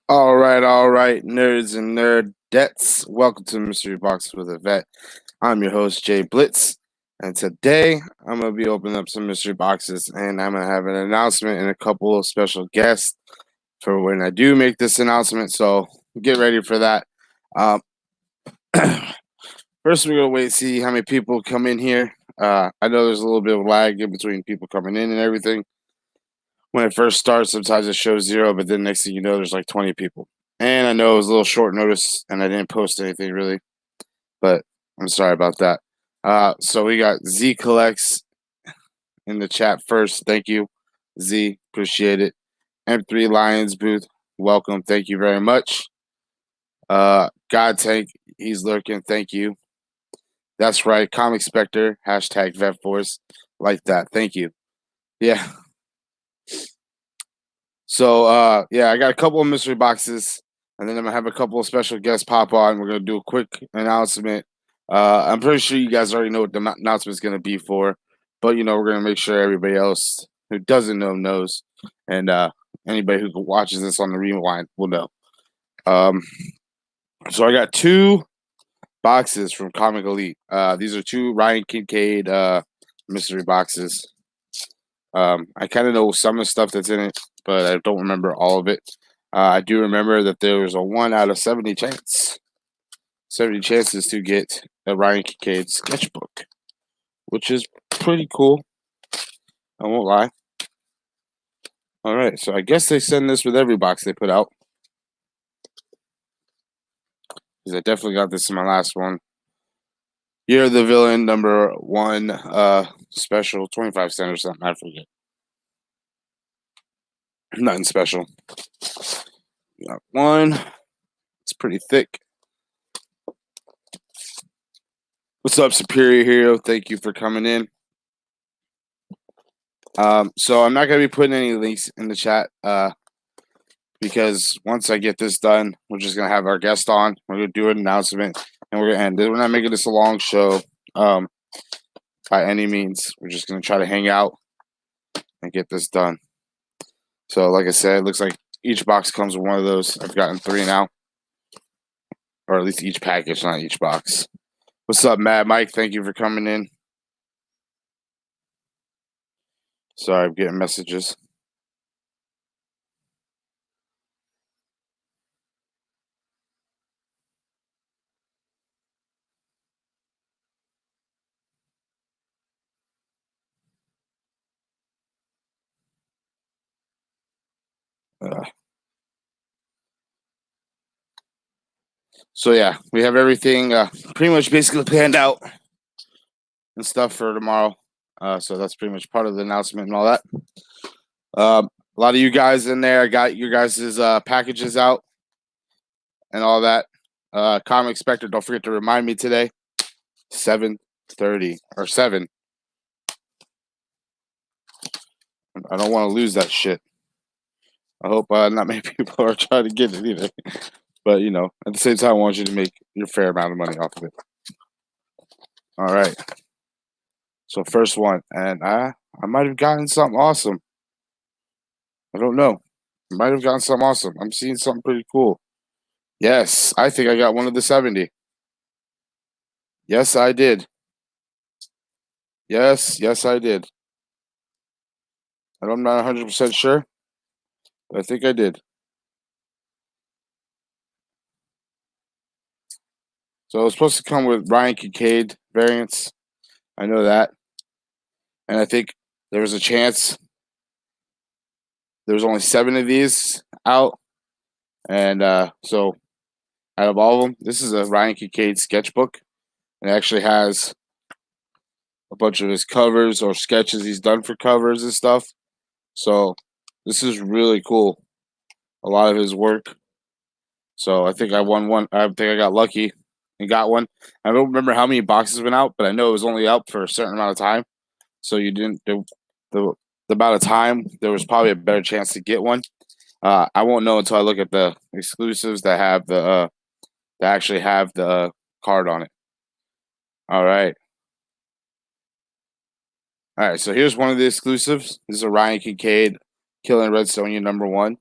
All right, nerds and nerdettes. Welcome to Mystery Box with a Vet. I'm your host, Jay Blitz, and today I'm going to be opening up some mystery boxes, and I'm going to have an announcement and a couple of special guests for when I do make this announcement, so get ready for that. Um, First, we're going to wait and see how many people come in here. I know there's a little bit of lag in between people coming in and everything. When it first starts, sometimes it shows 0, but then next thing you know, there's like 20 people. And I know it was a little short notice, and I didn't post anything really, but I'm sorry about that. So we got Z Collects in the chat first. Thank you, Z. Appreciate it. M3 Lions Booth, welcome. Thank you very much. God Tank, he's lurking. Thank you. That's right. Comic Spectre, hashtag VetForce. Like that. Thank you. Yeah. So yeah, I got a couple of mystery boxes, and then I'm gonna have a couple of special guests pop on. We're gonna do a quick announcement. I'm pretty sure you guys already know what the announcement is gonna be for, but we're gonna make sure everybody else who doesn't know knows, and anybody who watches this on the rewind will know. So I got two boxes from Comic Elite. These are two Ryan Kincaid mystery boxes. I kind of know some of the stuff that's in it, but I don't remember all of it. I do remember that there was a 1 out of 70 chance, 70 chances to get a Ryan Kincaid sketchbook, which is pretty cool. I won't lie. All right, so I guess they send this with every box they put out, because I definitely got this in my last one. You're the Villain #1 special, 25 cents or something. I forget. Nothing special. Got one. It's pretty thick. What's up, Superior Hero? Thank you for coming in. So I'm not going to be putting any links in the chat because once I get this done, we're just going to have our guest on. We're going to do an announcement, and we're going to end it. We're not making this a long show by any means. We're just going to try to hang out and get this done. So like I said, it looks like each box comes with one of those. I've gotten 3 now, or at least each package, not each box. What's up, Mad Mike? Thank you for coming in. Sorry, I'm getting messages. So yeah, we have everything pretty much basically planned out and stuff for tomorrow. So that's pretty much part of the announcement and all that. A lot of you guys in there got your guys' packages out and all that. Comic Spectre, don't forget to remind me today, 7:30 or 7. I don't want to lose that shit. I hope not many people are trying to get it either. But at the same time, I want you to make your fair amount of money off of it. All right. So first one, and I might have gotten something awesome. I don't know. I might have gotten something awesome. I'm seeing something pretty cool. Yes, I think I got one of the 70. Yes, I did. Yes, I did. I'm not 100% sure, but I think I did. So it was supposed to come with Ryan Kincaid variants. I know that. And I think there was a chance. There was only 7 of these out. And so out of all of them, this is a Ryan Kincaid sketchbook. It actually has a bunch of his covers or sketches he's done for covers and stuff. So this is really cool. A lot of his work. So I think I won one. I think I got lucky and got one. I don't remember how many boxes went out, but I know it was only out for a certain amount of time. So you didn't the amount of time, there was probably a better chance to get one. I won't know until I look at the exclusives that have the that actually have the card on it. All right. All right, so here's one of the exclusives. This is a Ryan Kincaid Killing Redstonian #1.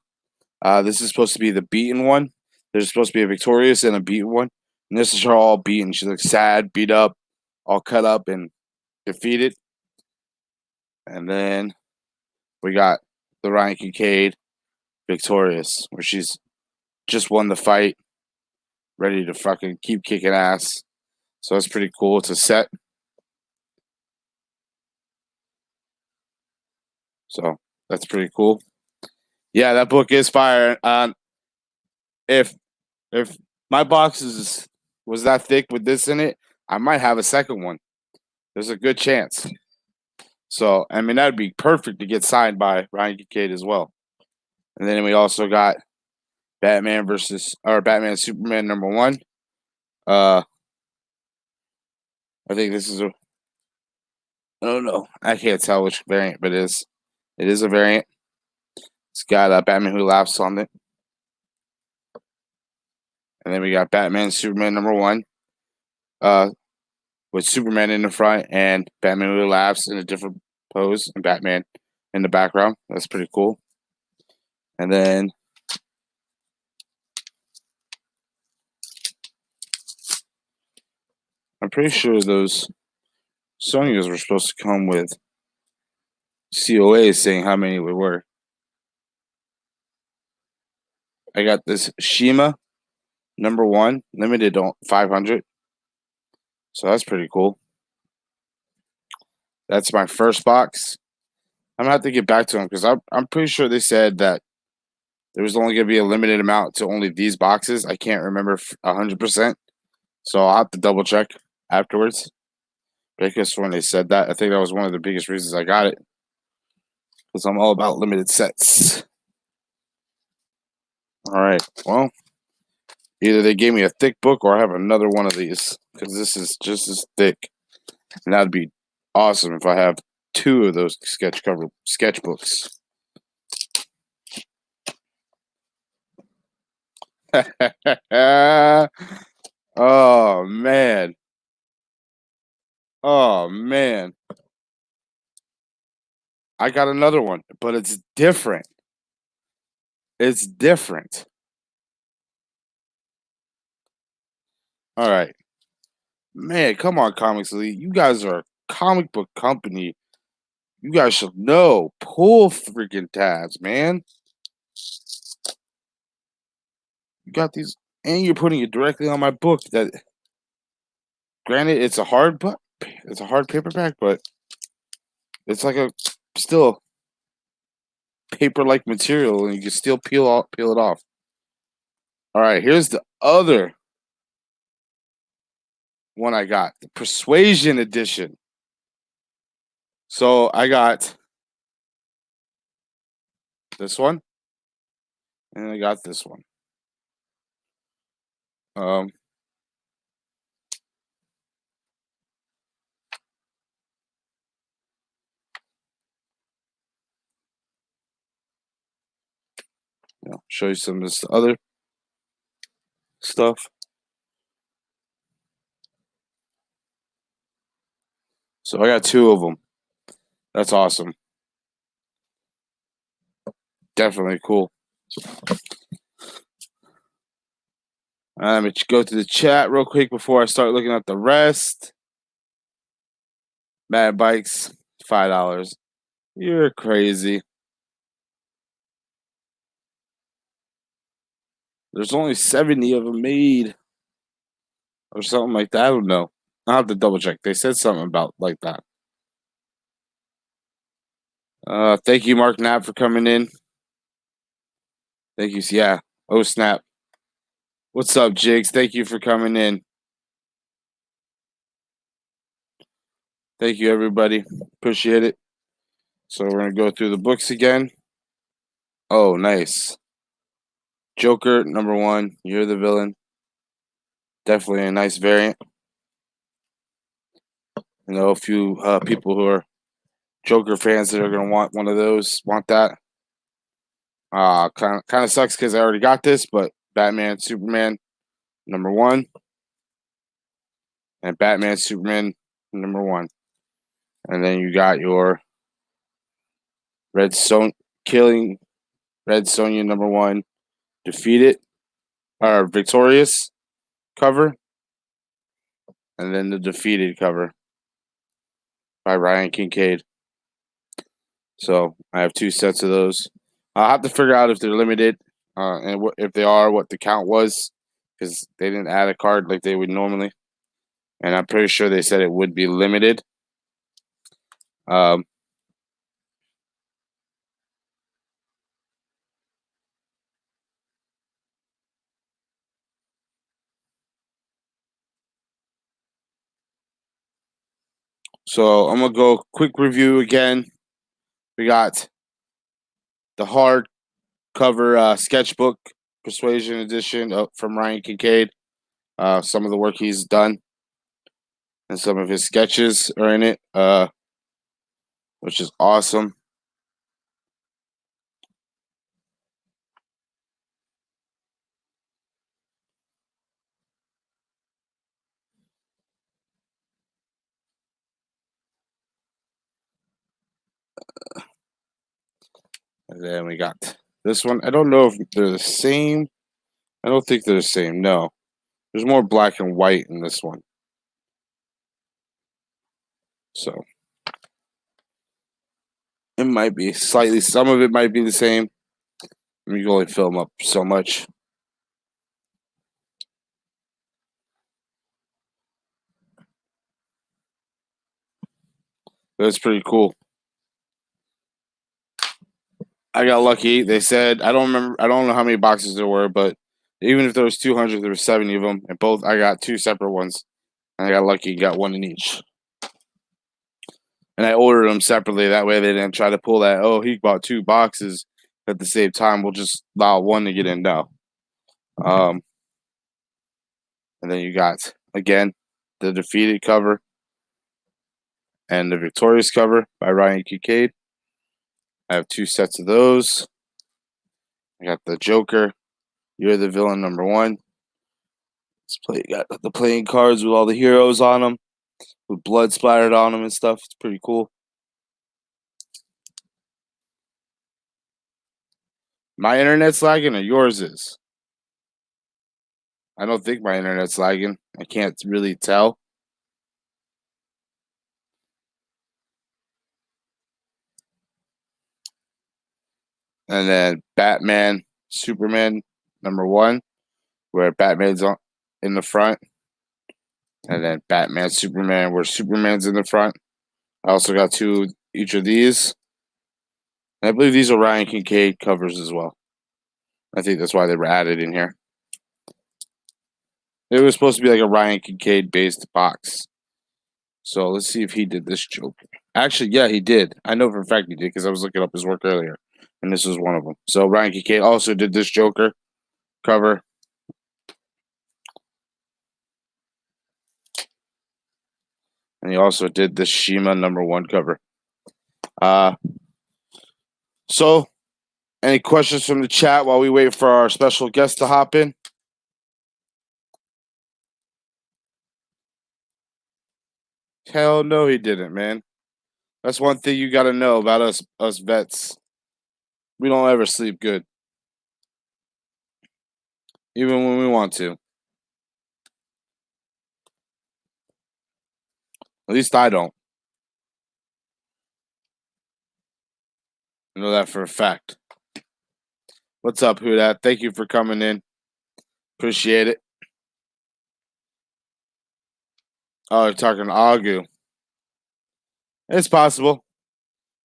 This is supposed to be the beaten one. There's supposed to be a victorious and a beaten one. And this is her all beaten. She looks sad, beat up, all cut up, and defeated. And then we got the Ryan Kincaid victorious, where she's just won the fight, ready to fucking keep kicking ass. So that's pretty cool. It's a set. So that's pretty cool. Yeah, that book is fire. If if my box was that thick with this in it, I might have a second one. There's a good chance. So I mean that'd be perfect to get signed by Ryan Kincaid as well. And then we also got Batman Superman #1. I think this is a I don't know. I can't tell which variant, but it is a variant. It's got Batman Who Laughs on it. And then we got Batman Superman #1. With Superman in the front and Batman Who Laughs in a different pose and Batman in the background. That's pretty cool. And then I'm pretty sure those Sonyas were supposed to come with COAs saying how many we were. I got this Shima #1 limited on 500. So that's pretty cool. That's my first box. I'm gonna have to get back to them because I'm pretty sure they said that there was only gonna be a limited amount to only these boxes. I can't remember 100%, so I'll have to double check afterwards. Because when they said that, I think that was one of the biggest reasons I got it because I'm all about limited sets. All right, well, either they gave me a thick book or I have another one of these because this is just as thick, and that'd be awesome if I have 2 of those sketchbooks. Oh man. Oh man. I got another one, but it's different. It's different. All right. Man, come on, Comics Elite. You guys are a comic book company. You guys should know. Pull freaking tabs, man. You got these, and you're putting it directly on my book. That, granted, it's a hard book. It's a hard paperback, but it's like a still paper-like material, and you can still peel it off. All right, here's the other one I got, the Persuasion Edition. So I got this one, and I got this one. Show you some of this other stuff. So I got 2 of them. That's awesome. Definitely cool. Let me go to the chat real quick before I start looking at the rest. Mad Bikes, $5. You're crazy. There's only 70 of them made. Or something like that. I don't know. I'll have to double check. They said something about like that. Thank you, Mark Knapp, for coming in. Thank you. Yeah. Oh, snap. What's up, Jigs? Thank you for coming in. Thank you, everybody. Appreciate it. So we're going to go through the books again. Oh, nice. Joker, #1. You're the villain. Definitely a nice variant. You know, a few people who are Joker fans that are going to want one of those, want that. Kind of sucks because I already got this, but Batman, Superman, #1. And Batman, Superman, #1. And then you got your Red Son killing Red Sonja #1 defeated or victorious cover, and then the defeated cover by Ryan Kincaid. So I have 2 sets of those. I'll have to figure out if they're limited, and if they are, what the count was, because they didn't add a card like they would normally. And I'm pretty sure they said it would be limited. So I'm gonna go quick review again. We got the hardcover sketchbook Persuasion edition from Ryan Kincaid. Some of the work he's done and some of his sketches are in it, which is awesome. And then we got this one. I don't know if they're the same. I don't think they're the same. No. There's more black and white in this one. So it might be slightly, some of it might be the same. You can only fill them up so much. That's pretty cool. I got lucky. They said I don't remember. I don't know how many boxes there were, but even if there was 200, there were 70 of them, and both I got 2 separate ones, and I got lucky and got one in each. And I ordered them separately. That way, they didn't try to pull that. Oh, he bought 2 boxes at the same time. We'll just allow one to get in now. And then you got again the defeated cover and the victorious cover by Ryan Kincaid. I have 2 sets of those. I got the Joker. You're the villain #1. Got the playing cards with all the heroes on them, with blood splattered on them and stuff. It's pretty cool. My internet's lagging or yours is? I don't think my internet's lagging. I can't really tell. And then Batman, Superman #1, where Batman's in the front. And then Batman, Superman, where Superman's in the front. I also got 2 each of these. And I believe these are Ryan Kincaid covers as well. I think that's why they were added in here. It was supposed to be like a Ryan Kincaid based box. So let's see if he did this joke. Actually, yeah, he did. I know for a fact he did because I was looking up his work earlier, and this was one of them. So Ryan Kincaid also did this Joker cover. And he also did this Shima #1 cover. So, any questions from the chat while we wait for our special guest to hop in? Hell no, he didn't, man. That's one thing you got to know about us vets. We don't ever sleep good, even when we want to. At least I don't. I know that for a fact. What's up, Hudat? Thank you for coming in. Appreciate it. Oh, you're talking Agu. It's possible.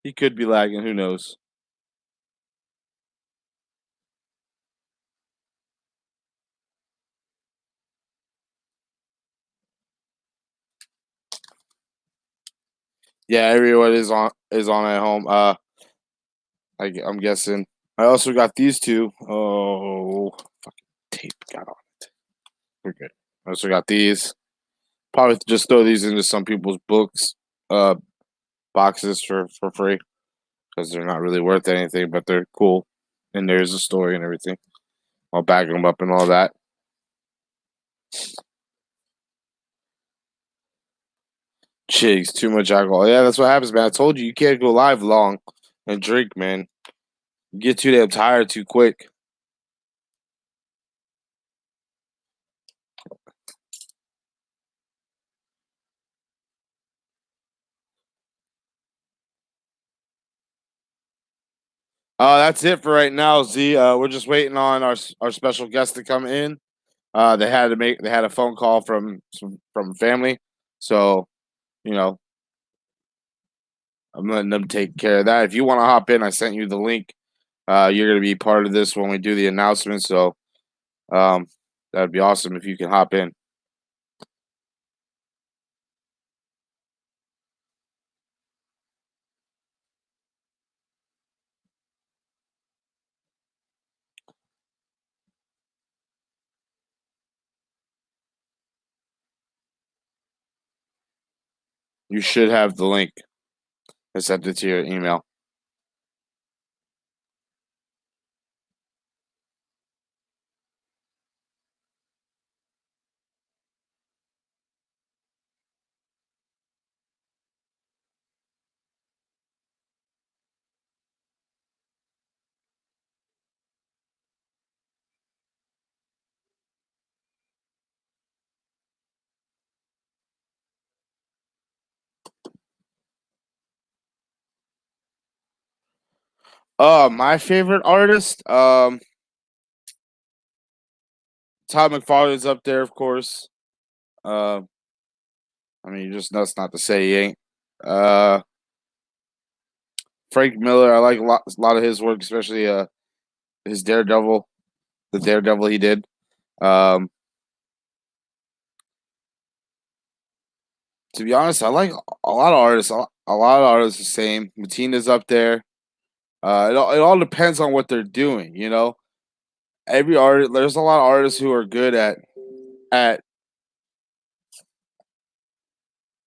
He could be lagging. Who knows? Yeah, everyone is on at home. I'm guessing. I also got these 2. Oh, fucking tape got on it. We're good. I also got these. Probably just throw these into some people's books, boxes for free because they're not really worth anything, but they're cool. And there's a story and everything. I'll bag them up and all that. Jigs, too much alcohol. Yeah, that's what happens, man. I told you can't go live long and drink, man. You get too damn tired too quick. That's it for right now, Z. We're just waiting on our special guest to come in. They had a phone call from family, so you know I'm letting them take care of that. If you want to hop in, I sent you the link. You're gonna be part of this when we do the announcement, so um, that'd be awesome if you can hop in. You should have the link. I sent it to your email. My favorite artist, Todd McFarlane's up there, of course. Uh, I mean, you're just nuts not to say he ain't. Uh, Frank Miller, I like a lot of his work, especially his Daredevil, the Daredevil he did. Um, to be honest, I like a lot of artists. A lot of artists the same. Matina's up there. It all depends on what they're doing. Every artist. There's a lot of artists who are good at.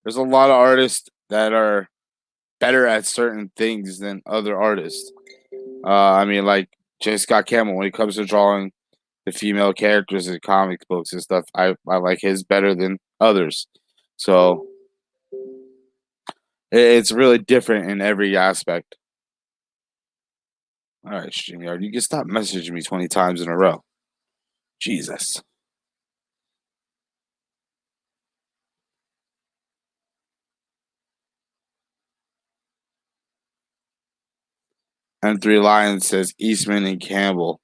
There's a lot of artists that are better at certain things than other artists. I mean, like J. Scott Campbell when it comes to drawing the female characters in comic books and stuff. I like his better than others. So it's really different in every aspect. All right, StreamYard, you can stop messaging me 20 times in a row. Jesus. M3 Lions says Eastman and Campbell.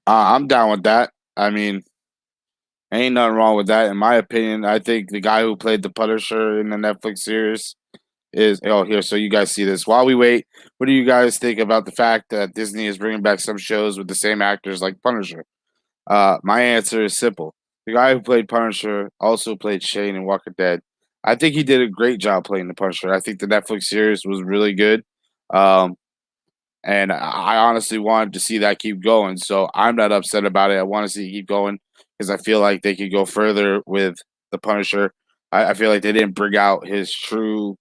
I'm down with that. I mean, ain't nothing wrong with that. In my opinion, I think the guy who played the Punisher in the Netflix series is here. So you guys see this. While we wait, what do you guys think about the fact that Disney is bringing back some shows with the same actors like Punisher? My answer is simple. The guy who played Punisher also played Shane in Walking Dead. I think he did a great job playing the Punisher. I think the Netflix series was really good. Um, and I honestly wanted to see that keep going. So I'm not upset about it. I want to see it keep going because I feel like they could go further with the Punisher. I feel like they didn't bring out his the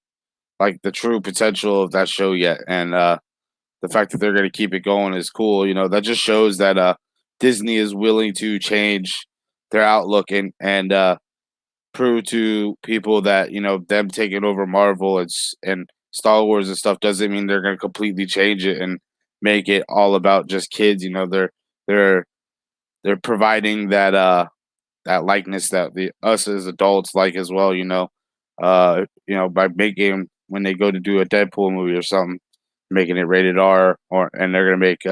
true potential of that show yet. And the fact that they're going to keep it going is cool. That just shows that Disney is willing to change their outlook and prove to people that them taking over Marvel and Star Wars and stuff doesn't mean they're going to completely change it and make it all about just kids. They're they're providing that likeness that the us as adults like as well. By making when they go to do a Deadpool movie or something, making it rated R, and they're gonna make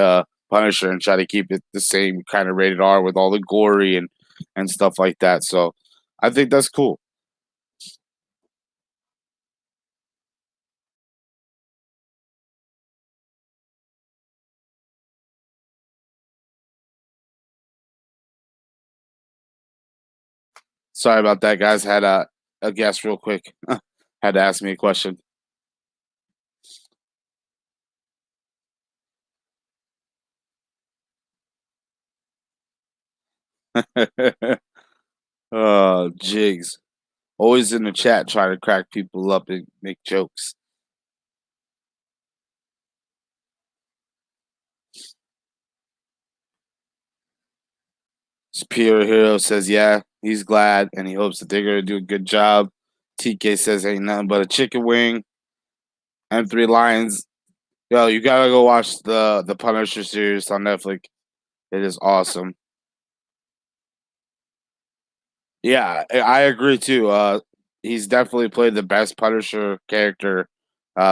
Punisher and try to keep it the same kind of rated R with all the gory and stuff like that. So I think that's cool. Sorry about that, guys. Had a guess real quick. Had to ask me a question. Oh, jigs. Always in the chat trying to crack people up and make jokes. Superior Hero says, yeah. he's glad, and he hopes that they're going to do a good job. TK says ain't nothing but a chicken wing. M3 Lions, yo, you gotta go watch the Punisher series on Netflix. It is awesome. Yeah, I agree too. He's definitely played the best Punisher character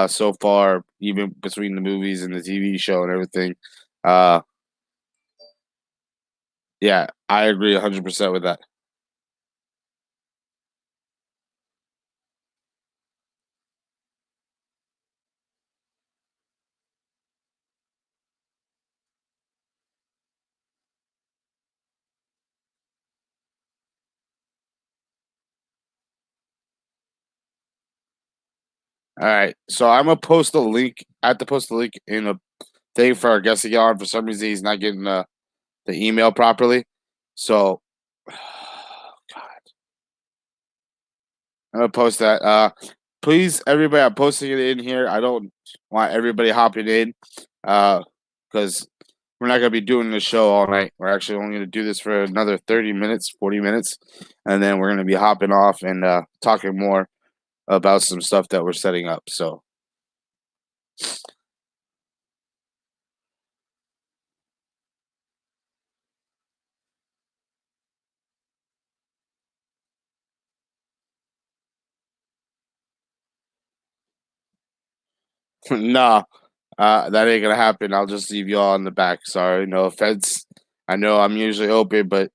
so far, even between the movies and the TV show and everything. Uh, yeah, I agree 100% with that. All right, so I'm gonna post a link. I have to post a link in a thing for our guest to get on. For some reason, he's not getting the email properly. So, God, I'm gonna post that. Please, everybody, I'm posting it in here. I don't want everybody hopping in, because we're not gonna be doing the show all night. We're actually only gonna do this for another 30 minutes, 40 minutes, and then we're gonna be hopping off and talking more about some stuff that we're setting up. So, nah, that ain't gonna happen. I'll just leave you all in the back. Sorry, no offense. I know I'm usually open, but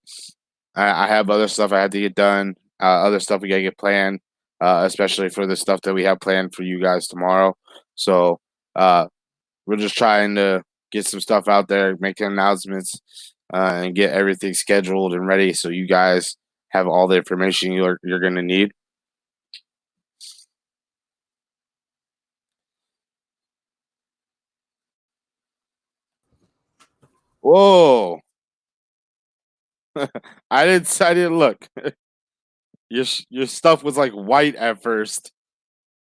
I have other stuff I have to get done. Other stuff we gotta get planned, especially for the stuff that we have planned for you guys tomorrow. So we're just trying to get some stuff out there, make announcements, and get everything scheduled and ready so you guys have all the information you're gonna need. Whoa! I didn't look. Your stuff was like white at first.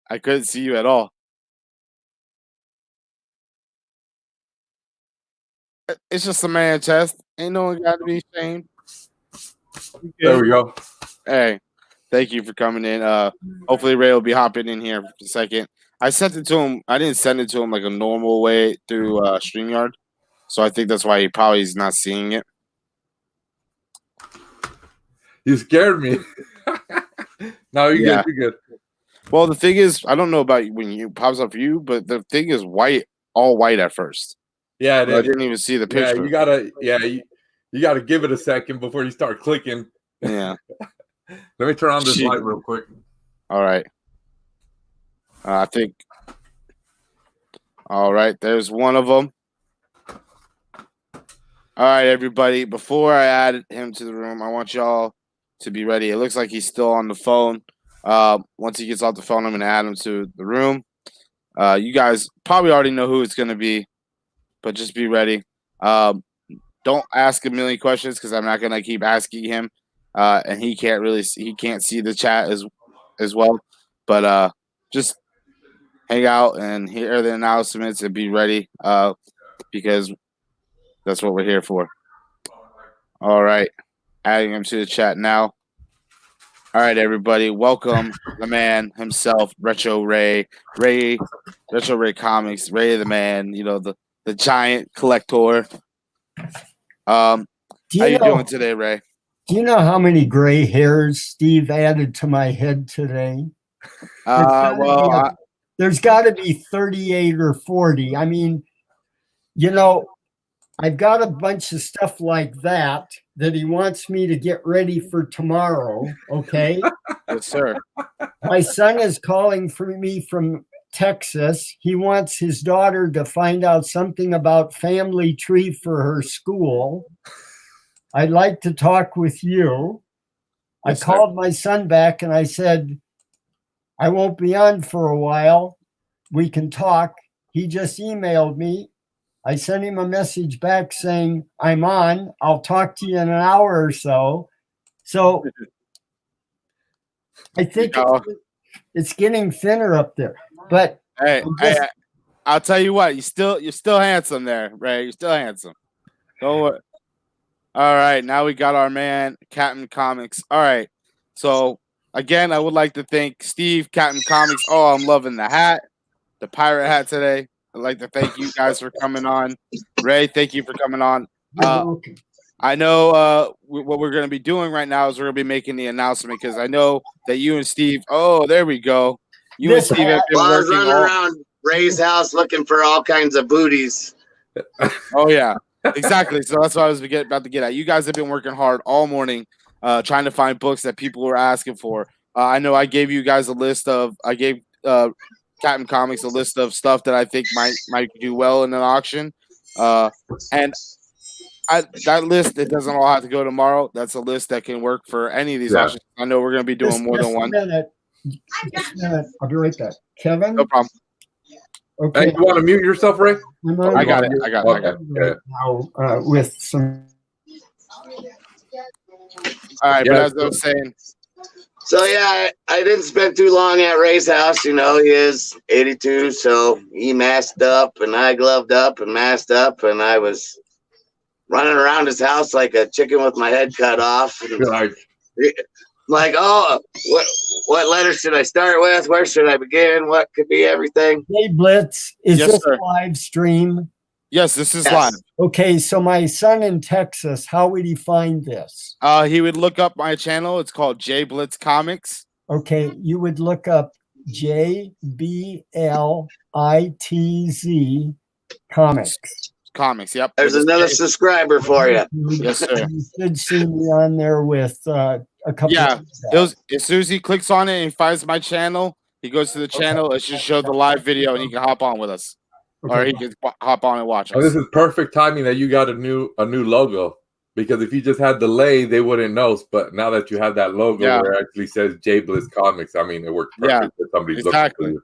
I couldn't see you at all. It's just a man chest. Ain't no one got to be ashamed. There we go. Hey, thank you for coming in. Hopefully Ray will be hopping in here for a second. I sent it to him. I didn't send it to him like a normal way through StreamYard, so I think that's why he probably is not seeing it. You scared me. No, you're good. You're good. Well, the thing is, I don't know about when you pops up for you, but the thing is white, all white at first. Yeah, I didn't even see the picture. You gotta give it a second before you start clicking. Yeah. Let me turn on this light real quick. All right. I think. All right, there's one of them. All right, everybody. Before I add him to the room, I want y'all to be ready. It looks like he's still on the phone. Once he gets off the phone, I'm going to add him to the room. You guys probably already know who it's going to be, but just be ready. Don't ask a million questions because I'm not going to keep asking him, and he can't see the chat as well. But just hang out and hear the announcements and be ready, because that's what we're here for. All right. Adding him to the chat now. All right, everybody. Welcome the man himself, Retro Ray. Retro Ray Comics, Ray the man, the giant collector. How you doing today, Ray? Do you know how many gray hairs Steve added to my head today? There's got to be 38 or 40. I mean, I've got a bunch of stuff like that he wants me to get ready for tomorrow. Okay. Yes, sir. My son is calling for me from Texas. He wants his daughter to find out something about family tree for her school. I'd like to talk with you. Yes, I called my son back and I said, I won't be on for a while. We can talk. He just emailed me. I sent him a message back saying, I'm on. I'll talk to you in an hour or so. So I think it's getting thinner up there. But hey, I'll tell you what, you're still handsome there, Ray. You're still handsome. Don't worry. All right, now we got our man, Captain Comics. All right, so again, I would like to thank Steve, Captain Comics. Oh, I'm loving the hat, the pirate hat today. I'd like to thank you guys for coming on. Ray, thank you for coming on. I know what we're going to be doing right now is we're going to be making the announcement because I know that you and Steve. Oh, there we go. You and Steve have been Well, I was working running around Ray's house looking for all kinds of booties. Oh yeah, exactly. So that's what I was about to get at. You guys have been working hard all morning, trying to find books that people were asking for. I know I gave you guys a list of. I gave Captain Comics a list of stuff that I think might do well in an auction, and that list, it doesn't all have to go tomorrow. That's a list that can work for any of these auctions. I know we're going to be doing more than one. Just a minute. I'll be right back. Kevin? No problem. Okay. Hey, you want to mute yourself, Ray? I got it. I got it. Okay. Now, with some. All right, but as I was saying. So yeah, I didn't spend too long at Ray's house. You know, he is 82, so he masked up and I gloved up and masked up, and I was running around his house like a chicken with my head cut off. Like, oh, what letter should I start with? Where should I begin? What could be everything? Hey, Blitz, is Yes, this sir. a live stream? Yes, this is Yes. live. Okay, so my son in Texas, how would he find this? He would look up my channel. It's called J Blitz Comics. Okay, you would look up JBLITZ Comics. Comics, yep. There's another subscriber for you. Yes, sir. You should see me on there with a couple. Yeah, of as soon as he clicks on it and finds my channel, he goes to the channel. It should show the live video, and he can hop on with us, or he can hop on and watch us. Oh, this is perfect timing that you got a new logo, because if you just had delay, they wouldn't know. But now that you have that logo where it actually says J Bliss Comics, I mean, it works perfect if somebody's looking for you.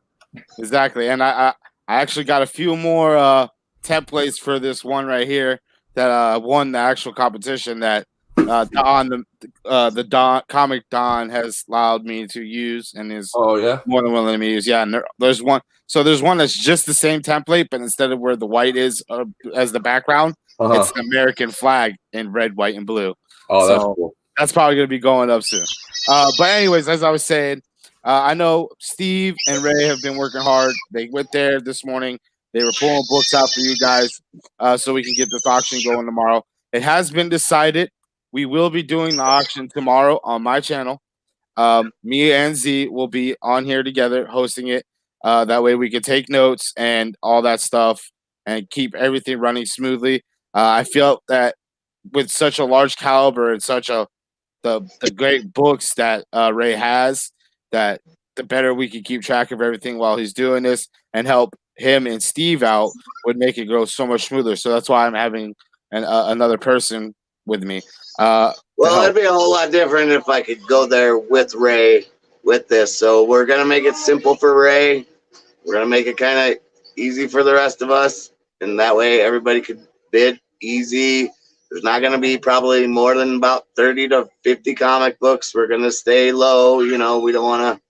Exactly. And I actually got a few more templates for this one right here that won the actual competition that Don, the Don Comic Don has allowed me to use and is more than willing to use. Yeah, and there's one. So there's one that's just the same template, but instead of where the white is as the background, it's the American flag in red, white, and blue. Oh, so that's cool. That's probably going to be going up soon. But anyways, as I was saying, I know Steve and Ray have been working hard. They went there this morning. They were pulling books out for you guys so we can get this auction going tomorrow. It has been decided. We will be doing the auction tomorrow on my channel. Me and Z will be on here together hosting it. That way we can take notes and all that stuff and keep everything running smoothly. I feel that with such a large caliber and such the great books that Ray has, that the better we can keep track of everything while he's doing this and help him and Steve out would make it go so much smoother. So that's why I'm having another person with me. Well, it'd be a whole lot different if I could go there with Ray with this. So we're going to make it simple for Ray. We're going to make it kind of easy for the rest of us. And that way everybody could bid easy. There's not going to be probably more than about 30 to 50 comic books. We're going to stay low. You know, we don't want to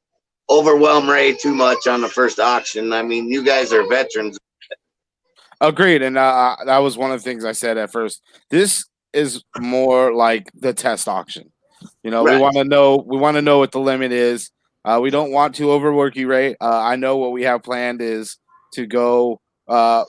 overwhelm Ray too much on the first auction. I mean, you guys are veterans. Agreed. And that was one of the things I said at first. This is more like the test auction. You know, we want to know what the limit is. We don't want to overwork you, Ray. I know what we have planned is to go a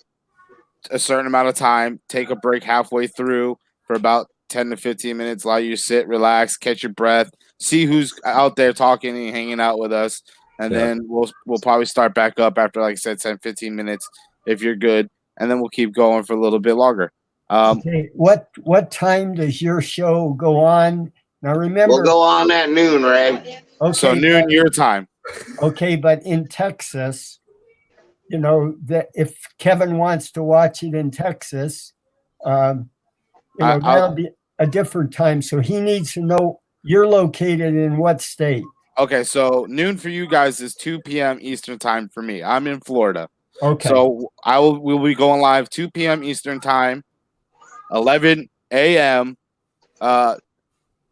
certain amount of time, take a break halfway through for about 10 to 15 minutes, allow you to sit, relax, catch your breath, see who's out there talking and hanging out with us. And then we'll probably start back up after, like I said, 10, 15 minutes if you're good. And then we'll keep going for a little bit longer. Okay, what time does your show go on? Now remember, we'll go on at noon, Ray. Okay, so noon your time. Okay, but in Texas, you know that if Kevin wants to watch it in Texas, that'll be a different time. So he needs to know you're located in what state. Okay, so noon for you guys is 2 p.m. Eastern time for me. I'm in Florida. Okay. So we'll be going live 2 p.m. Eastern time, 11 a.m.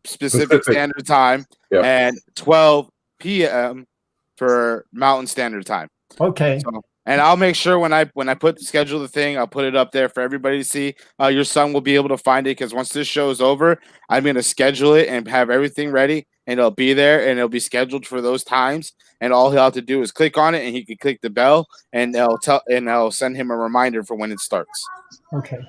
Pacific Standard Time, and 12 p.m. for Mountain Standard Time. Okay. So, And I'll make sure when I schedule the thing, I'll put it up there for everybody to see. Your son will be able to find it because once this show is over, I'm gonna schedule it and have everything ready, and it'll be there and it'll be scheduled for those times. And all he'll have to do is click on it, and he can click the bell, and I'll send him a reminder for when it starts. Okay.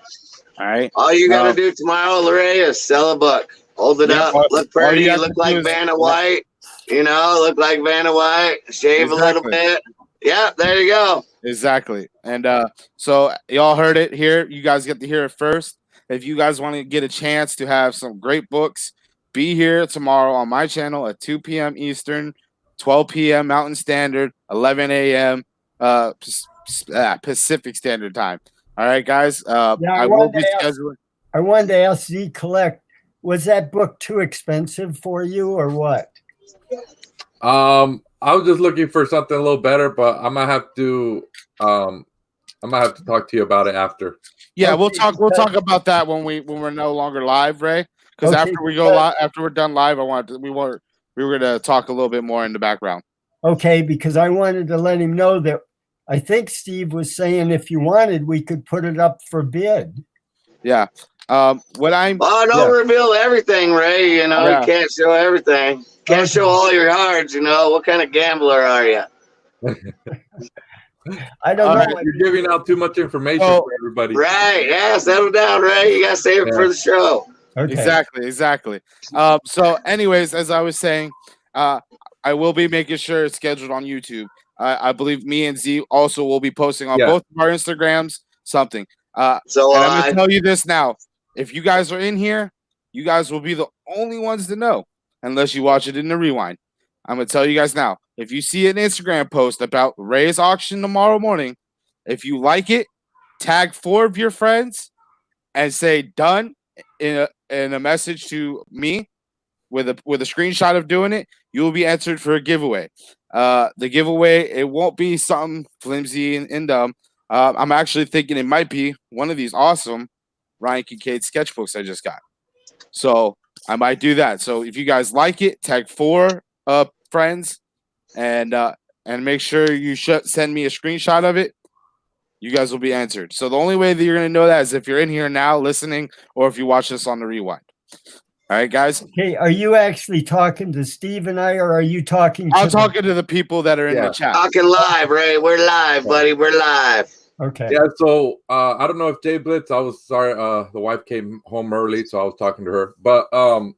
All right. All you got to do tomorrow, Larray, is sell a book. Hold it up. Look pretty. Look like Vanna White. You know, look like Vanna White. Shave a little bit. Yeah, there you go. Exactly. And so y'all heard it here. You guys get to hear it first. If you guys want to get a chance to have some great books, be here tomorrow on my channel at 2 p.m. Eastern, 12 p.m. Mountain Standard, 11 a.m. Pacific Standard Time. All right, guys. I will be scheduling. I wanted to ask Z Collect, was that book too expensive for you or what? I was just looking for something a little better, but I might have to talk to you about it after. Yeah, we'll talk about that when we're no longer live, Ray. Because after we go live, after we're done live, we were going to talk a little bit more in the background. Okay, because I wanted to let him know that I think Steve was saying if you wanted, we could put it up for bid. Yeah. Don't reveal everything, Ray. You know, you can't show everything. Can't show all your cards. You know, what kind of gambler are you? I don't know. You're giving out too much information for everybody. Right. Yeah, settle down, Ray. You got to save it for the show. Okay. Exactly. So anyways, as I was saying, I will be making sure it's scheduled on YouTube. I believe me and Z also will be posting on both of our Instagrams something. And I'm going to tell you this now. If you guys are in here, you guys will be the only ones to know unless you watch it in the rewind. I'm going to tell you guys now. If you see an Instagram post about Ray's auction tomorrow morning, if you like it, tag 4 of your friends and say done in a message to me with a screenshot of doing it. You will be entered for a giveaway. The giveaway, it won't be something flimsy and dumb. I'm actually thinking it might be one of these awesome Ryan Kincaid sketchbooks I just got. So I might do that. So if you guys like it, tag 4 friends and make sure you send me a screenshot of it. You guys will be answered. So the only way that you're going to know that is if you're in here now listening or if you watch this on the rewind. All right, guys. Okay, are you actually talking to Steve and I, or are you talking? I'm talking to the people that are in the chat. Talking live, Ray. We're live, buddy. We're live. Okay. Yeah. So I don't know if Jay Blitz. I was sorry. The wife came home early, so I was talking to her. But I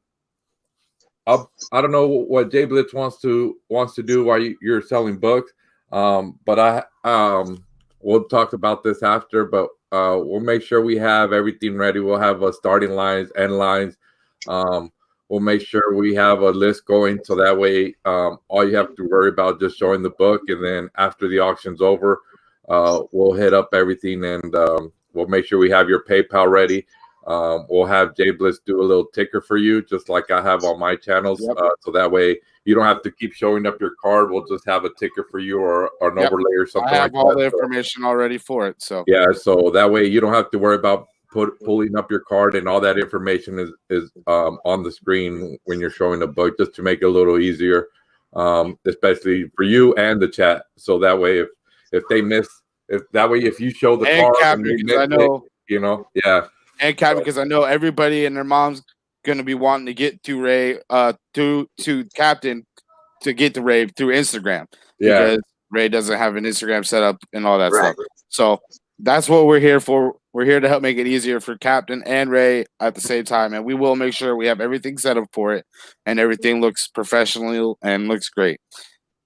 don't know what Jay Blitz wants to do while you're selling books. But we'll talk about this after. But we'll make sure we have everything ready. We'll have starting lines, end lines. We'll make sure we have a list going so that way all you have to worry about just showing the book, and then after the auction's over, we'll hit up everything and we'll make sure we have your PayPal ready. We'll have Jay Bliss do a little ticker for you, just like I have on my channels. So that way you don't have to keep showing up your card. We'll just have a ticker for you or an overlay or something. I have all the information already for it. So so that way you don't have to worry about pulling up your card, and all that information is on the screen when you're showing the book, just to make it a little easier, especially for you and the chat. So that way if they miss, if you show the card and they miss it, and Cap, because I know everybody and their mom's gonna be wanting to get to Ray to Captain to get to Ray through Instagram because Ray doesn't have an Instagram set up and all that stuff. So that's what we're here for. We're here to help make it easier for Captain and Ray at the same time, and we will make sure we have everything set up for it, and everything looks professional and looks great.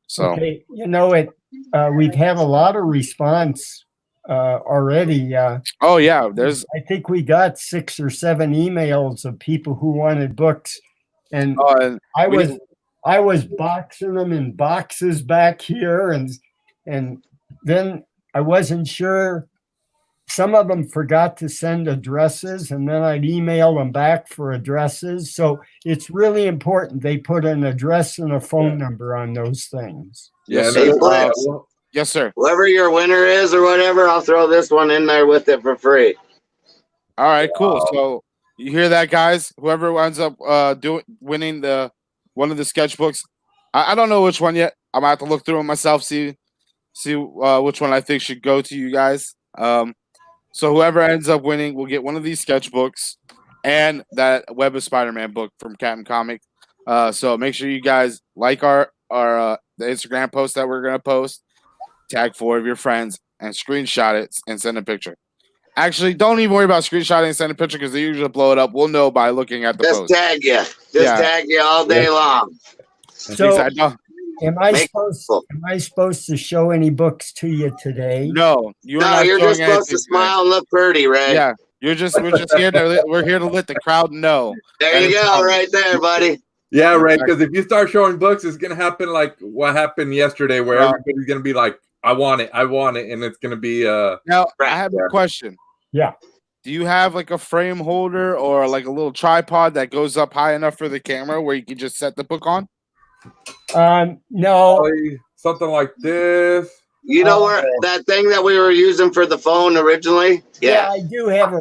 So, okay, we've had a lot of response already. I think we got 6 or 7 emails of people who wanted books, and I was boxing them in boxes back here, and then I wasn't sure. Some of them forgot to send addresses, and then I'd email them back for addresses. So it's really important they put an address and a phone number on those things. Yes, sir. Whoever your winner is or whatever, I'll throw this one in there with it for free. All right, cool. So you hear that, guys? Whoever ends up winning one of the sketchbooks, I don't know which one yet. I'm gonna have to look through them myself, see see which one I think should go to you guys. So whoever ends up winning will get one of these sketchbooks and that Web of Spider-Man book from Captain Comic. So make sure you guys like our the Instagram post that we're gonna post. Tag 4 of your friends and screenshot it and send a picture. Actually, don't even worry about screenshotting and sending a picture because they usually blow it up. We'll know by looking at the Just post. tag you. Tag you all day long. So, Exactly. am I supposed to show any books to you today? No, you're No, not you're showing just supposed to anything smile and look pretty, Ray. Yeah, we're just here to let the crowd know. There you go, right there, buddy. Yeah, right. Because if you start showing books, it's gonna happen like what happened yesterday, where everybody's gonna be like, "I want it, and it's gonna be Now, I have a question. Yeah. Do you have like a frame holder or like a little tripod that goes up high enough for the camera where you can just set the book on? No. something like this. You know where that thing that we were using for the phone originally? Yeah, I do have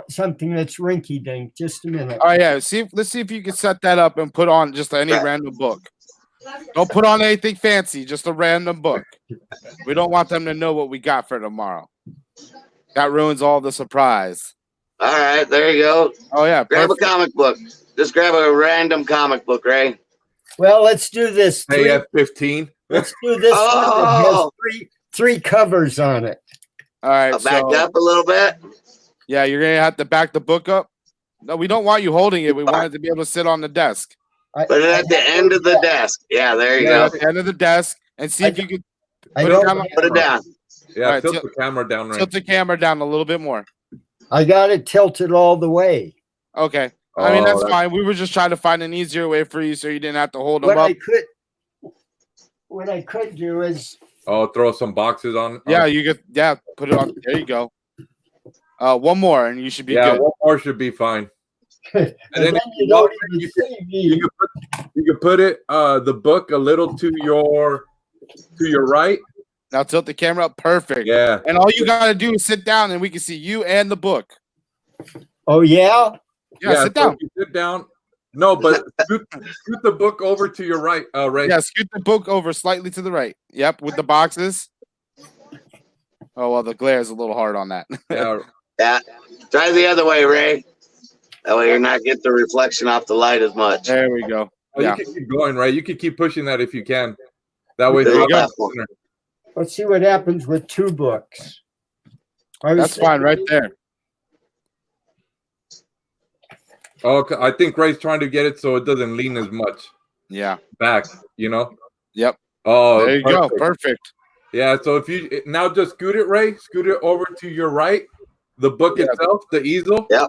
something that's rinky dink. Just a minute. Oh yeah, let's see if you can set that up and put on just any random book. Don't put on anything fancy, just a random book. We don't want them to know what we got for tomorrow. That ruins all the surprise. All right, there you go. Oh yeah, grab a comic book. Just grab a random comic book, Ray. Well, let's do this. AF-15. Let's do this. Oh. One that has three covers on it. All right, I'll back up a little bit. Yeah, you're gonna have to back the book up. No, we don't want you holding it. We want it to be able to sit on the desk. Put it at the end of the desk. Yeah, there you go. At the end of the desk, and see if you can put it down. Yeah, right, tilt the camera down. Right. Tilt the camera down a little bit more. I got it tilted all the way. Okay. I mean, that's fine. We were just trying to find an easier way for you so you didn't have to hold them up. What I could do is throw some boxes on. Yeah, you could. Yeah, put it on. There you go. One more, and you should be good. One more should be fine. and then you can put it the book a little to your right. Now tilt the camera up. Perfect. Yeah. And all you gotta do is sit down, and we can see you and the book. Oh yeah. Yeah. Sit down. Sit down. No, but scoot the book over to your right, Ray. Yeah, scoot the book over slightly to the right. Yep, with the boxes. Oh well, the glare is a little hard on that. Yeah. Try the other way, Ray. That way you're not getting the reflection off the light as much. There we go. You can keep going, Ray. You can keep pushing that if you can. That way, there you go. Let's see what happens with two books. That's fine, right there. Okay, I think Ray's trying to get it so it doesn't lean as much. Yeah. Back, you know? Yep. Oh, there you go. Perfect. Yeah, so if you now just scoot it, Ray, scoot it over to your right. The book itself, the easel. Yep.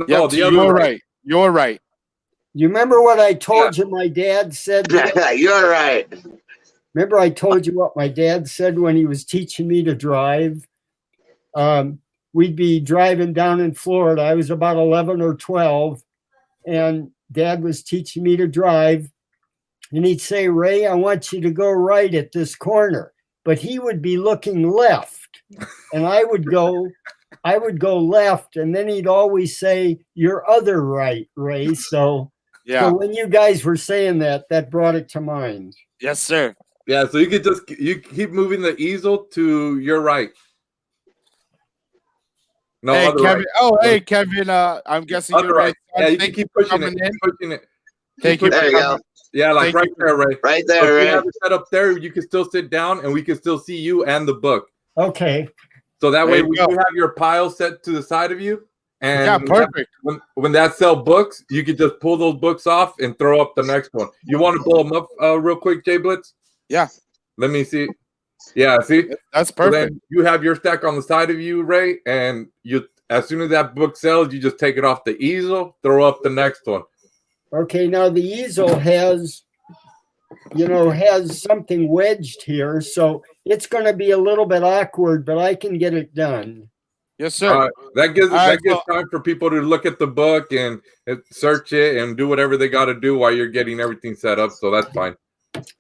No, the other you're right. You're right. You remember what I told you my dad said? You're right. Remember I told you what my dad said when he was teaching me to drive? We'd be driving down in Florida. I was about 11 or 12. And Dad was teaching me to drive. And he'd say, Ray, I want you to go right at this corner. But he would be looking left. And I would go left. And then he'd always say, your other right, Ray. So when you guys were saying that, that brought it to mind. Yes, sir. Yeah, so you keep moving the easel to your right. No, hey, Kevin. right. Oh, hey, Kevin. I'm guessing you're right. Yeah, you can keep pushing it. Thank you. There you go. Yeah, like right there, Ray. Right there, so Ray. If you have it set up there, you can still sit down and we can still see you and the book. Okay. So that way we can have your pile set to the side of you. And yeah, perfect. When that sell books, you can just pull those books off and throw up the next one. You want to blow them up real quick, Jay Blitz? Yeah. Let me see. Yeah, see? That's perfect. So then you have your stack on the side of you, Ray, and as soon as that book sells, you just take it off the easel, throw up the next one. Okay, now the easel has something wedged here, so it's going to be a little bit awkward, but I can get it done. Yes, sir. That gives time for people to look at the book and search it and do whatever they got to do while you're getting everything set up, so that's fine.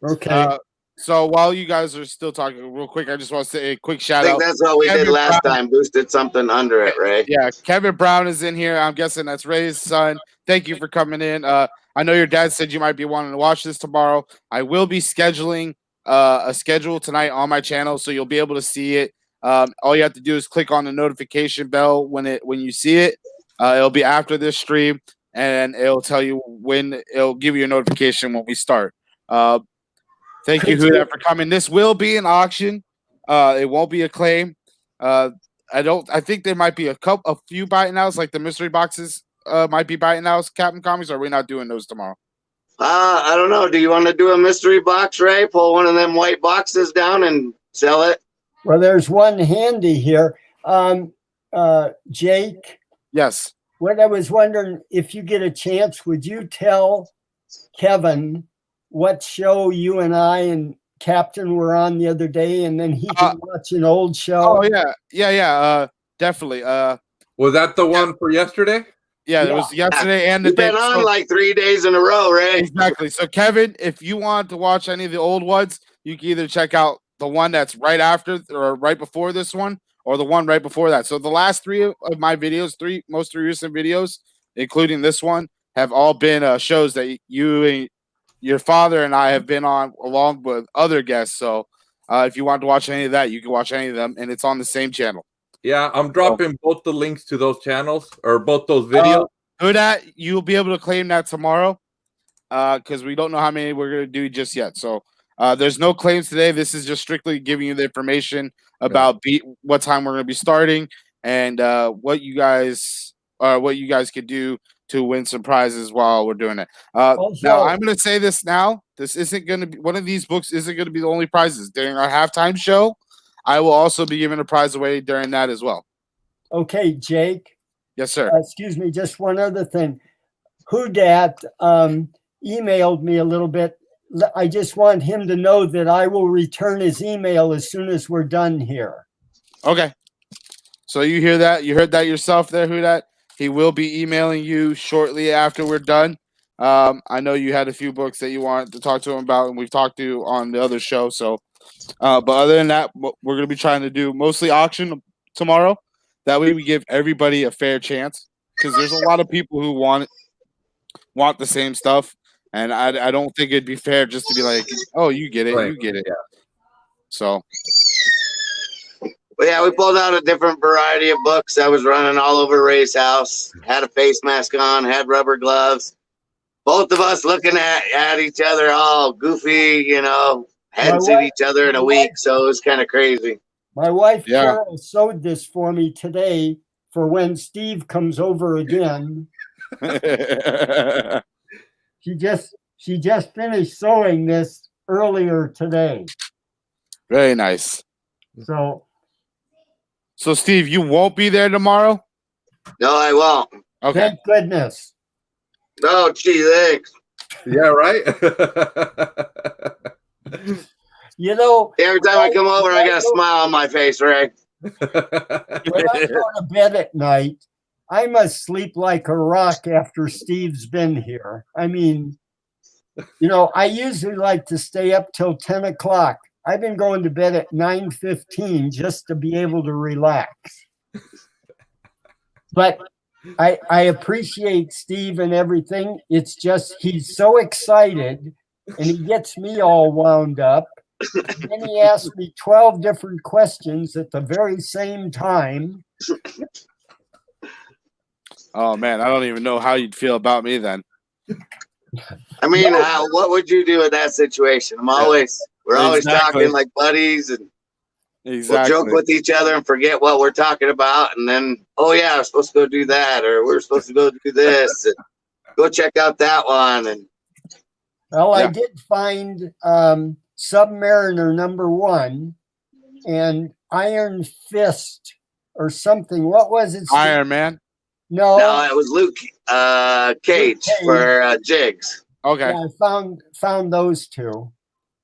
Okay. So while you guys are still talking real quick, I just want to say a quick shout out. I think that's what we did last time. Boosted something under it, Ray. Yeah, Kevin Brown is in here. I'm guessing that's Ray's son. Thank you for coming in. I know your dad said you might be wanting to watch this tomorrow. I will be scheduling a schedule tonight on my channel, so you'll be able to see it. All you have to do is click on the notification bell when you see it. It'll be after this stream, and it'll tell you when. It'll give you a notification when we start. Thank you, Huda, for coming. This will be an auction. It won't be a claim. I think there might be a few biting outs, like the mystery boxes might be biting outs. Captain Comics, or are we not doing those tomorrow? I don't know. Do you want to do a mystery box, Ray? Pull one of them white boxes down and sell it? Well, there's one handy here. Jake? Yes. What I was wondering, if you get a chance, would you tell Kevin what show you and I and Captain were on the other day, and then he can watch an old show? Oh, yeah. Definitely. Was that the one for yesterday? Yeah, it was yesterday and the You've day. been on like 3 days in a row, Ray. Exactly. So, Kevin, if you want to watch any of the old ones, you can either check out the one that's right after or right before this one, or the one right before that. So the last 3 of my videos, most recent videos, including this one, have all been shows that you and your father and I have been on, along with other guests. So if you want to watch any of that, you can watch any of them, and it's on the same channel. Yeah, I'm dropping both the links to those channels, or both those videos. That you'll be able to claim that tomorrow, because we don't know how many we're going to do just yet. So there's no claims today. This is just strictly giving you the information about what time we're going to be starting, and what you guys could do to win some prizes while we're doing it. Now, I'm going to say this now. This isn't going to be one of these books. Isn't going to be the only prizes during our halftime show. I will also be giving a prize away during that as well. Okay, Jake. Yes, sir. Excuse me, just one other thing. Hudat emailed me a little bit. I just want him to know that I will return his email as soon as we're done here. Okay. So you hear that? You heard that yourself there, Hudat? He will be emailing you shortly after we're done. I know you had a few books that you wanted to talk to him about, and we've talked to on the other show. So, but other than that, we're going to be trying to do mostly auction tomorrow. That way we give everybody a fair chance, because there's a lot of people who want the same stuff. And I don't think it'd be fair just to be like, oh, you get it, Right. you get it. Yeah. So. But yeah, we pulled out a different variety of books that was running all over Ray's house. Had a face mask on, had rubber gloves. Both of us looking at each other all goofy, hadn't seen each other in a week, so it was kind of crazy. My wife Carol sewed this for me today for when Steve comes over again. She just finished sewing this earlier today. Very nice. So Steve, you won't be there tomorrow? No, I won't. Okay. Thank goodness. No, gee, thanks. Yeah, right? Every time I come over, I got a smile on my face, Ray. When I go to bed at night, I must sleep like a rock after Steve's been here. I mean, I usually like to stay up till 10 o'clock. I've been going to bed at 9:15 just to be able to relax. But I appreciate Steve and everything. It's just he's so excited, and he gets me all wound up. And then he asked me 12 different questions at the very same time. Oh, man, I don't even know how you'd feel about me then. I mean, what would you do in that situation? We're always talking like buddies, and we'll joke with each other and forget what we're talking about. And then, oh yeah, we're supposed to go do that, or we're supposed to go do this, and go check out that one. And I did find Submariner #1 and Iron Fist or something. What was it? Iron Man? No, it was Luke Cage for Jigs. Okay. Yeah, I found those two.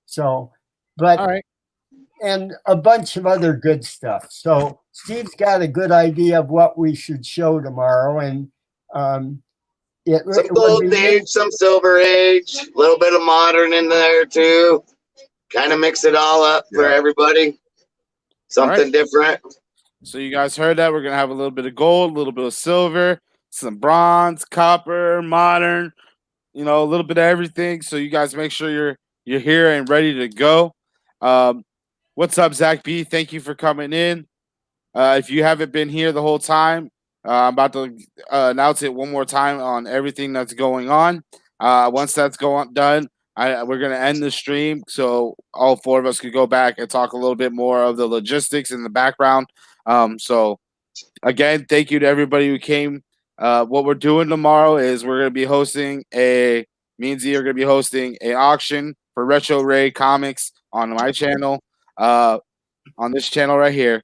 So, but all right. And a bunch of other good stuff. So Steve's got a good idea of what we should show tomorrow, and some Golden Age, some Silver Age, a little bit of modern in there too. Kind of mix it all up for everybody. Something different. So you guys heard that. We're going to have a little bit of gold, a little bit of silver, some bronze, copper, modern, a little bit of everything. So you guys make sure you're here and ready to go. What's up, Zach B? Thank you for coming in. If you haven't been here the whole time, I'm about to announce it one more time on everything that's going on. Once that's done, we're going to end the stream so all four of us could go back and talk a little bit more of the logistics in the background. So, again, thank you to everybody who came. What we're doing tomorrow is we're going to be hosting me and Z are going to be hosting an auction for Retro Ray Comics on my channel, on this channel right here.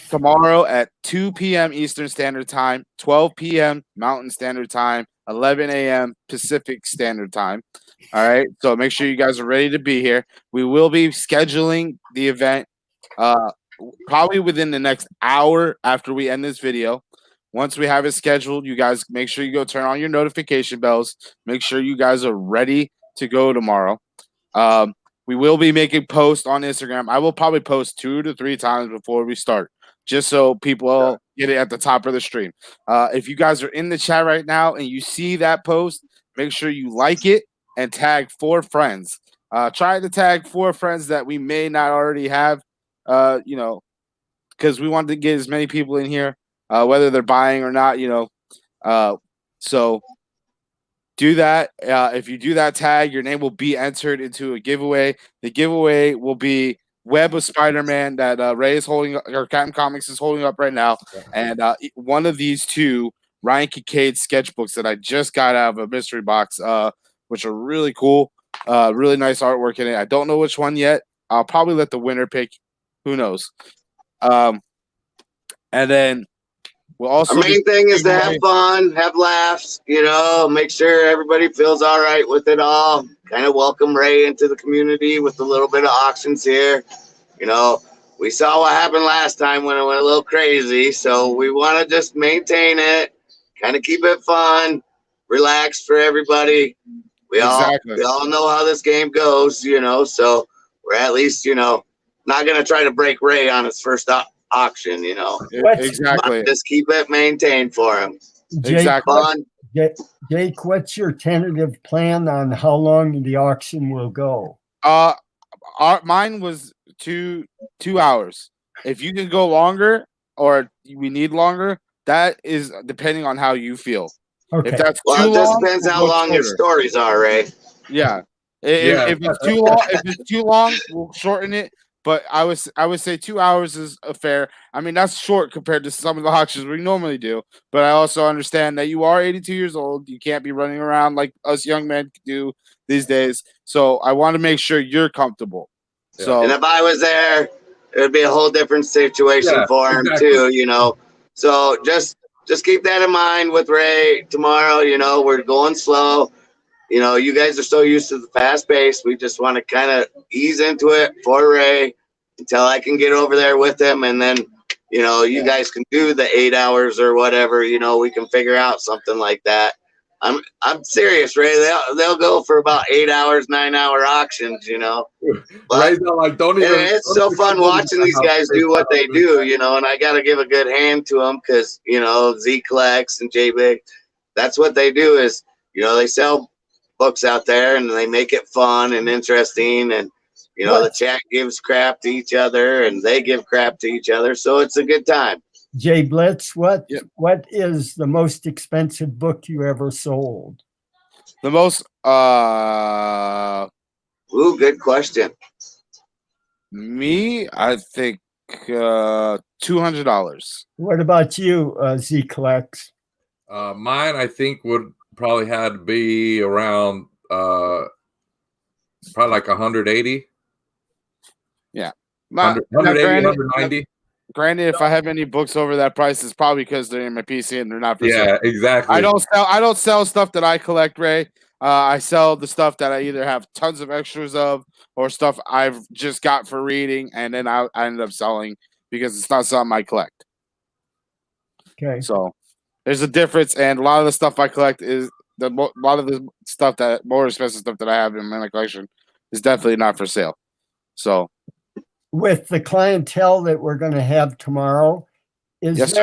Tomorrow at 2 p.m. Eastern Standard Time, 12 p.m. Mountain Standard Time, 11 a.m. Pacific Standard Time. All right, so make sure you guys are ready to be here. We will be scheduling the event probably within the next hour after we end this video. Once we have it scheduled, you guys make sure you go turn on your notification bells. Make sure you guys are ready to go tomorrow. We will be making posts on Instagram. I will probably post 2 to 3 times before we start, just so people get it at the top of the stream. If you guys are in the chat right now and you see that post, make sure you like it and tag 4 friends. Try to tag 4 friends that we may not already have, because we want to get as many people in here, whether they're buying or not, so do that. If you do that tag, your name will be entered into a giveaway. The giveaway will be Web of Spider-Man that Ray is holding, or Captain Comics is holding up right now. And one of these 2 Ryan Kincaid sketchbooks that I just got out of a mystery box, which are really cool. Really nice artwork in it. I don't know which one yet. I'll probably let the winner pick. Who knows? And then we'll also. Our main thing is to have fun, have laughs, make sure everybody feels all right with it all. Kind of welcome Ray into the community with a little bit of auctions here. We saw what happened last time when it went a little crazy. So we want to just maintain it, kind of keep it fun, relaxed for everybody. We all know how this game goes, so we're at least, not going to try to break Ray on his first auction, Exactly. Just keep it maintained for him. Exactly. Jake, what's your tentative plan on how long the auction will go? Mine was 2 hours. If you can go longer or we need longer, that is depending on how you feel. Okay. If that's well, too it just long, depends how long your stories are, Ray. Yeah. If it's too long, we'll shorten it. But I would say 2 hours is fair. I mean, that's short compared to some of the auctions we normally do. But I also understand that you are 82 years old. You can't be running around like us young men do these days. So I want to make sure you're comfortable. Yeah. So, and if I was there, it would be a whole different situation for him too. So just keep that in mind with Ray tomorrow. We're going slow. You guys are so used to the fast pace. We just want to kind of ease into it for Ray until I can get over there with him. And then, you guys can do the 8 hours or whatever, we can figure out something like that. I'm serious, Ray. They'll go for about 8 hours, 9-hour auctions, But don't even. It's so fun watching these guys do what they do, and I got to give a good hand to them because, Z Collects and J Big, that's what they do is, they sell books out there and they make it fun and interesting, and the chat gives crap to each other and they give crap to each other, so it's a good time. Jay Blitz, what is the most expensive book you ever sold? The most good question. Me, I think $200. What about you, Z Collects? Mine, I think, would probably had to be around probably like 180. Yeah. 180, 190. Granted, if I have any books over that price, it's probably because they're in my PC and they're not for sale. Yeah, exactly. I don't sell stuff that I collect, Ray. I sell the stuff that I either have tons of extras of or stuff I've just got for reading, and then I ended up selling because it's not something I collect. Okay. So there's a difference, and a lot of the stuff I collect is a lot of the stuff that more expensive stuff that I have in my collection is definitely not for sale. So, with the clientele that we're going to have tomorrow, is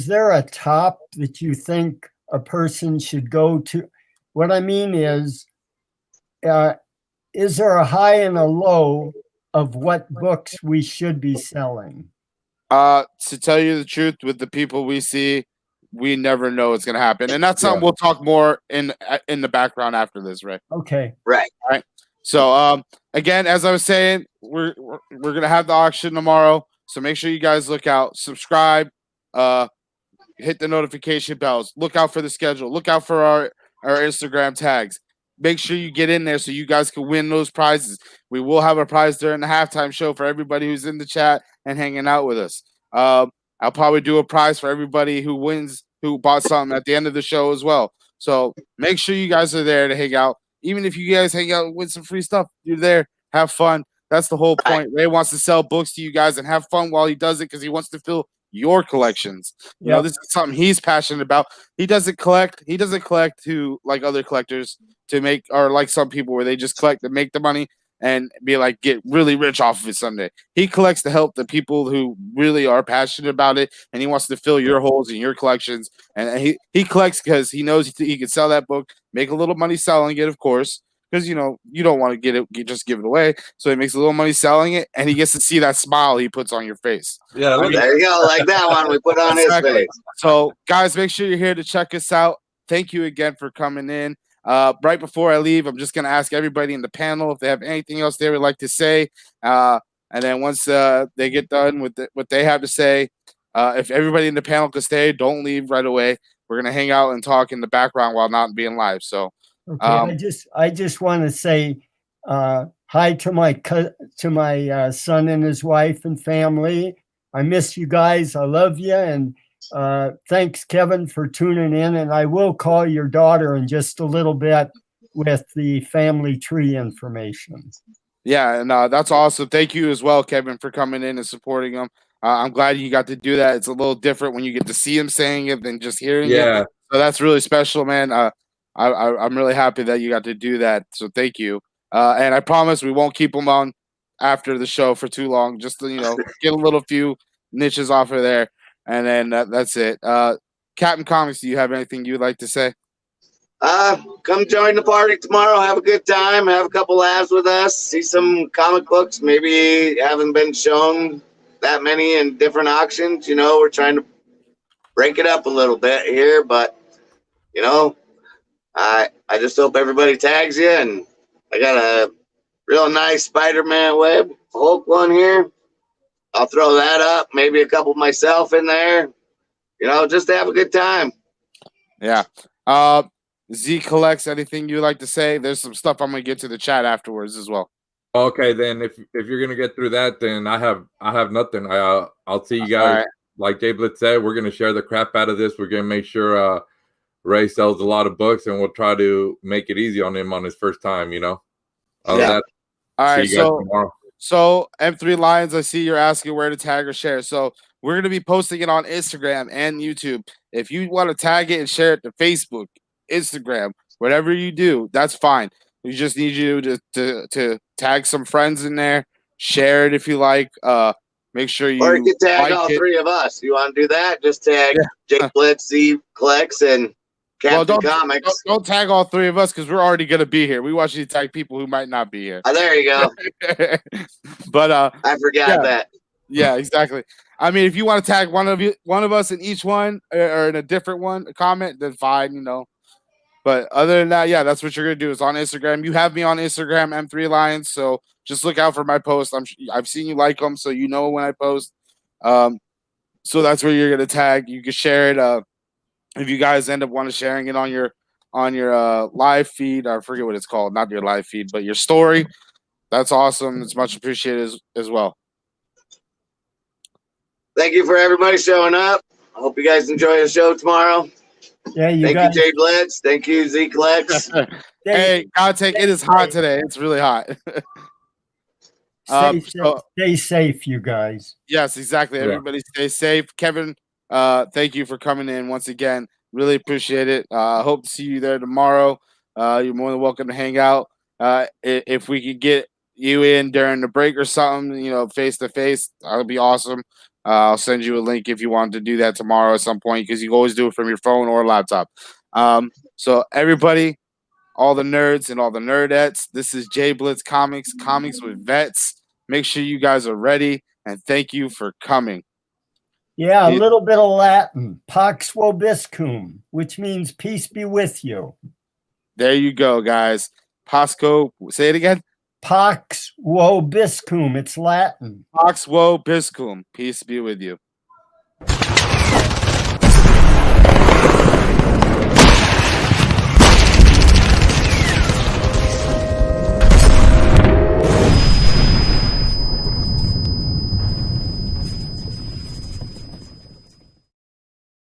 there a top that you think a person should go to? What I mean is there a high and a low of what books we should be selling? To tell you the truth, with the people we see, we never know what's gonna happen, and that's something we'll talk more in the background after this, Ray. Okay. Right. All right. So, again, as I was saying, we're gonna have the auction tomorrow, so make sure you guys look out, subscribe, hit the notification bells, look out for the schedule, look out for our Instagram tags. Make sure you get in there so you guys can win those prizes. We will have a prize during the halftime show for everybody who's in the chat and hanging out with us. I'll probably do a prize for everybody who wins, who bought something at the end of the show as well. So make sure you guys are there to hang out. Even if you guys hang out with some free stuff, you're there, have fun. That's the whole point. Ray wants to sell books to you guys and have fun while he does it because he wants to fill your collections. You know, this is something he's passionate about. He doesn't collect. He doesn't collect to like other collectors to make, or like some people where they just collect to make the money and be like, get really rich off of it someday. He collects to help the people who really are passionate about it, and he wants to fill your holes in your collections. And he collects because he knows he can sell that book, make a little money selling it, of course, because you know you don't want to just give it away. So he makes a little money selling it, and he gets to see that smile he puts on your face. Yeah, There you go, like that one we put on his face. So, guys, make sure you're here to check us out. Thank you again for coming in. Right before I leave, I'm just going to ask everybody in the panel if they have anything else they would like to say. And then once they get done with what they have to say, if everybody in the panel could stay, don't leave right away. We're going to hang out and talk in the background while not being live. So, okay, I just want to say hi to my son and his wife and family. I miss you guys. I love you, and thanks, Kevin, for tuning in. And I will call your daughter in just a little bit with the family tree information. Yeah, and that's awesome. Thank you as well, Kevin, for coming in and supporting him. I'm glad you got to do that. It's a little different when you get to see him saying it than just hearing it. So that's really special, man. I'm really happy that you got to do that. So thank you. And I promise we won't keep him on after the show for too long. Just to, get a little few niches off of there, and then that's it. Captain Comics, do you have anything you'd like to say? Come join the party tomorrow. Have a good time. Have a couple laughs with us. See some comic books. Maybe haven't been shown that many in different auctions. We're trying to break it up a little bit here, but I just hope everybody tags you. And I got a real nice Spider-Man web Hulk one here. I'll throw that up. Maybe a couple myself in there. Just to have a good time. Yeah. Z collects. Anything you like to say? There's some stuff I'm gonna get to the chat afterwards as well. Okay, then if you're gonna get through that, then I have nothing. I'll see you guys. Right. Like Jay Blitz said, we're gonna share the crap out of this. We're gonna make sure Ray sells a lot of books, and we'll try to make it easy on him on his first time. Yeah. All right. So M3 Lions, I see you're asking where to tag or share. So we're gonna be posting it on Instagram and YouTube. If you want to tag it and share it to Facebook, Instagram, whatever you do, that's fine. We just need you to tag some friends in there, share it if you like. Make sure you or you can tag all three of us. You want to do that? Just tag Jake Blitz, Z Collects, and Captain Comics. Don't tag all three of us because we're already gonna be here. We want you to tag people who might not be here. Oh, there you go. But I forgot that. Yeah, exactly. I mean, if you want to tag one of us in each one or in a different one, a comment, then fine, But other than that, yeah, that's what you're gonna do. Is on Instagram. You have me on Instagram, M3 Lions. So just look out for my posts. I've seen you like them, so you know when I post. So that's where you're gonna tag. You can share it. If you guys end up sharing it on your live feed, I forget what it's called, not your live feed, but your story. That's awesome. It's much appreciated as well. Thank you for everybody showing up. I hope you guys enjoy the show tomorrow. Yeah, Thank you, Jay Blitz. Thank you, Z Collects. Hey, it is hot today. It's really hot. Stay safe, you guys. Yes, exactly. Everybody stay safe. Kevin, thank you for coming in once again. Really appreciate it. Hope to see you there tomorrow. You're more than welcome to hang out. If we could get you in during the break or something, face to face, that would be awesome. I'll send you a link if you want to do that tomorrow at some point because you can always do it from your phone or laptop. So everybody, all the nerds and all the nerdettes, this is Jay Blitz Comics with Vets. Make sure you guys are ready, and thank you for coming. Yeah, a little bit of Latin, Pax Vobiscum, which means peace be with you. There you go, guys. Pasco, say it again. Pax Vobiscum, it's Latin. Pax Vobiscum. Peace be with you.